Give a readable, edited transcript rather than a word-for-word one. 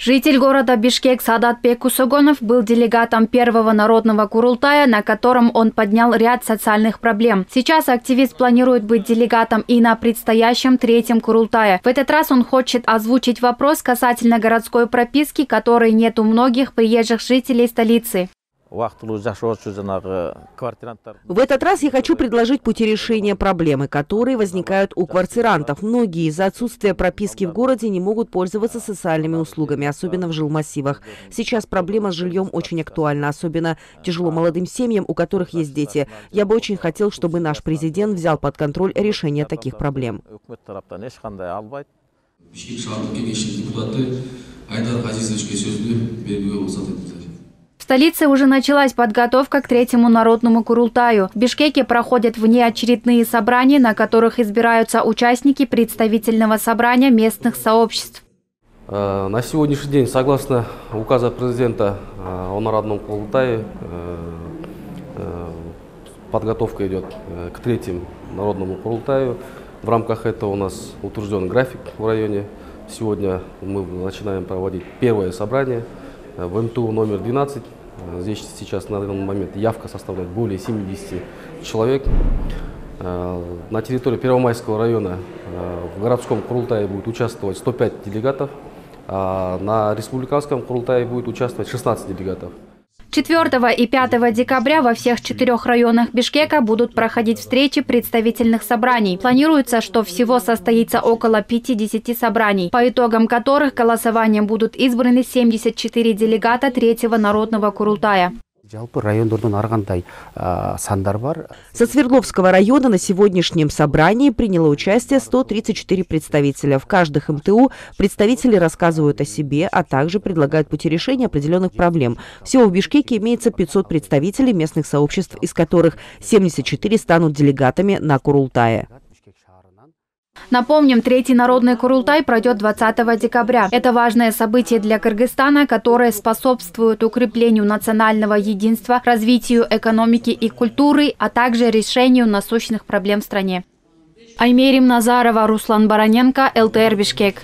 Житель города Бишкек Саадатбек Кусугонов был делегатом первого народного курултая, на котором он поднял ряд социальных проблем. Сейчас активист планирует быть делегатом и на предстоящем третьем курултае. В этот раз он хочет озвучить вопрос касательно городской прописки, которой нет у многих приезжих жителей столицы. В этот раз я хочу предложить пути решения проблемы, которые возникают у квартирантов. Многие из-за отсутствия прописки в городе не могут пользоваться социальными услугами, особенно в жилмассивах. Сейчас проблема с жильем очень актуальна, особенно тяжело молодым семьям, у которых есть дети. Я бы очень хотел, чтобы наш президент взял под контроль решение таких проблем. В столице уже началась подготовка к третьему народному курултаю. В Бишкеке проходят внеочередные собрания, на которых избираются участники представительного собрания местных сообществ. На сегодняшний день, согласно указа президента о народном курултае, подготовка идет к третьему народному курултаю. В рамках этого у нас утвержден график в районе. Сегодня мы начинаем проводить первое собрание в МТУ номер 12. Здесь сейчас на данный момент явка составляет более 70 человек. На территории Первомайского района в городском курултае будет участвовать 105 делегатов, а на республиканском курултае будет участвовать 16 делегатов. 4 и 5 декабря во всех 4 районах Бишкека будут проходить встречи представительных собраний. Планируется, что всего состоится около 50 собраний, по итогам которых голосованием будут избраны 74 делегата третьего народного курултая. Со Свердловского района на сегодняшнем собрании приняло участие 134 представителя. В каждых МТУ представители рассказывают о себе, а также предлагают пути решения определенных проблем. Всего в Бишкеке имеется 500 представителей местных сообществ, из которых 74 станут делегатами на курултае. Напомним, третий народный курултай пройдет 20 декабря. Это важное событие для Кыргызстана, которое способствует укреплению национального единства, развитию экономики и культуры, а также решению насущных проблем в стране. Аймерим Назарова, Руслан Бараненко, ЛТР Бишкек.